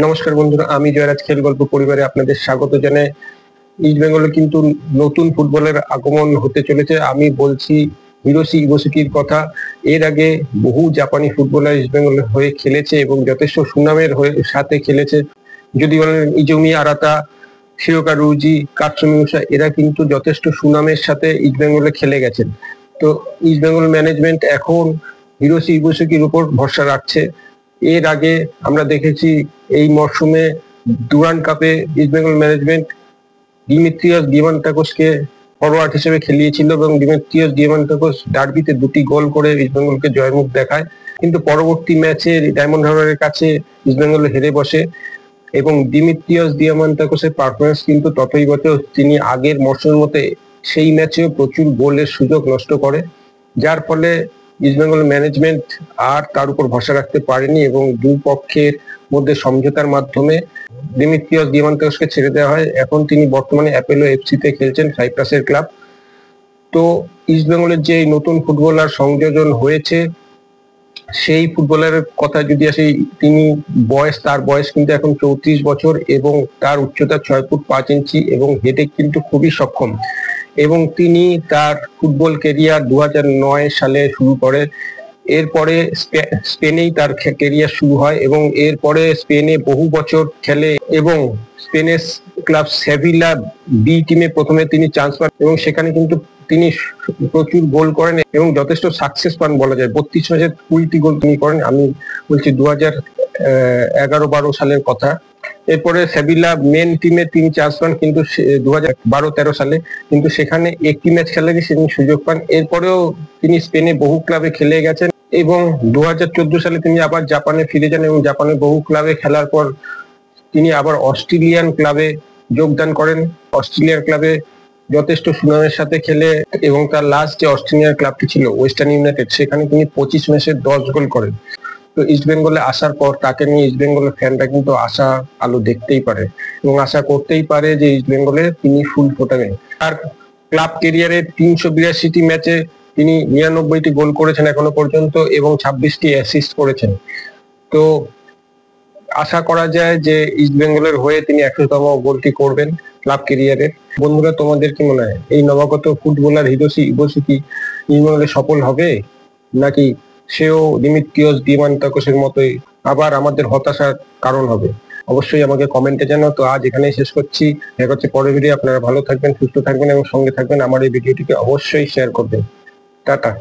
নমস্কার বন্ধুরা, আমি জয়রাজ খেল গল্প পরিবারে আপনাদের স্বাগত জানাই। ইস্ট বেঙ্গলে কিন্তু নতুন ফুটবলের আগমন হতে চলেছে। আমি বলছি হিরোশি ইবোসুকির কথা। এর আগে বহু জাপানি ফুটবলার ইস্ট বেঙ্গলের হয়ে খেলেছে এবং যথেষ্ট সুনামের সাথে খেলেছে। যদি বলেন ইজুমি আরাতা, শিরোকা রুজি, কাতসুমি উষা, এরা কিন্তু যথেষ্ট সুনামের সাথে ইস্ট বেঙ্গলে খেলে গেছেন। তো ইস্ট বেঙ্গল ম্যানেজমেন্ট এখন হিরোশি ইবোসুকির উপর ভরসা রাখছে। এর আগে আমরা দেখেছি এই মরশুমে ডুরান্ড কাপে ইস্ট বেঙ্গল ম্যানেজমেন্ট ডিমিত্রিয়াস ডিমান্টাকোসকে ফরওয়ার্ড হিসেবে খেলিয়েছিল এবং ডিমিত্রিয়াস ডিমান্টাকোস ডার্বিতে 2টি গোল করে ইস্ট বেঙ্গলকে জয়ের মুখ দেখায়। কিন্তু পরবর্তী ম্যাচে ডায়মন্ড হারবারের কাছে ইস্ট বেঙ্গল হেরে বসে এবং ডিমিত্রিয়াস ডিমান্টাকোসের পারফরমেন্স কিন্তু ততই তিনি আগের মরশুমের মতো সেই ম্যাচেও প্রচুর গোলের সুযোগ নষ্ট করে, যার ফলে ইস্ট বেঙ্গল ম্যানেজমেন্ট আর তার উপর ভরসা রাখতে পারেনি এবং দুই পক্ষের মধ্যে সমঝোতার মাধ্যমে ডিমিত্রিয়াস ডিমান্টাকোসকে ছেড়ে দেওয়া হয়। এখন তিনি বর্তমানে অ্যাপোলো এফসিতে খেলছেন, সাইপ্রাসের ক্লাব। তো ইস্ট বেঙ্গলের যে নতুন ফুটবলার সংযোজন হয়েছে সেই ফুটবলারের কথা যদি আসি, তার বয়স কিন্তু এখন 34 বছর এবং তার উচ্চতা 6 ফুট 5 ইঞ্চি এবং হেডে কিন্তু খুবই সক্ষম। এবং তিনি তার ফুটবল কেরিয়ার 2009 সালে শুরু করে। এরপরে স্পেনেই তার কেরিয়ার শুরু হয় এবং এরপরে স্পেনে বহু বছর খেলে এবং স্পেনের ক্লাব সেভিলা বি টিমে প্রথমে তিনি চান্স পান এবং সেখানে কিন্তু তিনি প্রচুর গোল করেন এবং যথেষ্ট সাকসেস পান বলা যায়। 32 ম্যাচে 20টি গোল তিনি করেন। আমি বলছি 2011-12 সালের কথা। এরপরে সেভিলা মেন টিমে তিনি চান্স পান কিন্তু 2012-13 সালে, কিন্তু সেখানে একটি ম্যাচ খেলারই তিনি সুযোগ পান। এরপরেও তিনি স্পেনে বহু ক্লাবে খেলে গেছেন এবং 2014 সালে তিনি আবার জাপানে ফিরে যান এবং জাপানে বহু ক্লাবে খেলার পর তিনি আবার অস্ট্রেলিয়ান ক্লাবে যোগদান করেন। অস্ট্রেলিয়ার ক্লাবে যথেষ্ট সুনামের সাথে খেলে এবং তার লাস্ট যে অস্ট্রেলিয়ান ক্লাবটি ছিল ওয়েস্টার্ন ইউনাইটেড, সেখানে তিনি 25 ম্যাচে 10 গোল করেন। তো ইস্ট বেঙ্গলে আসার পর তাকে নিয়ে ইস্ট বেঙ্গলের ফ্যানরা কিন্তু আশা আলো দেখতেই পারে এবং আশা করতেই পারে যে ইস্ট বেঙ্গলে তিনি ফুল ফোটাবেন। তার ক্লাব কেরিয়ারে 382টি ম্যাচে তিনি 99টি গোল করেছেন এখনো পর্যন্ত এবং 26টি অ্যাসিস্ট করেছেন। তো আশা করা যায় যে ইস্ট বেঙ্গলের হয়ে তিনি 100তম গোলটি করবেন ক্লাব কেরিয়ারে। বন্ধুরা, তোমাদের কি মনে হয় এই নবাগত ফুটবলার হিরোশি ইবোসুকি ইস্ট বেঙ্গলে সফল হবে, নাকি সেও ডিমিত্রিয়াস ডিমান্টাকোসের মতোই আবার আমাদের হতাশার কারণ হবে? অবশ্যই আমাকে কমেন্টে জানাও। তো আজ এখানেই শেষ করছি। দেখা হচ্ছে পরের ভিডিও। আপনারা ভালো থাকবেন, সুস্থ থাকবেন এবং সঙ্গে থাকবেন। আমার এই ভিডিওটিকে অবশ্যই শেয়ার করবেন। টাটা।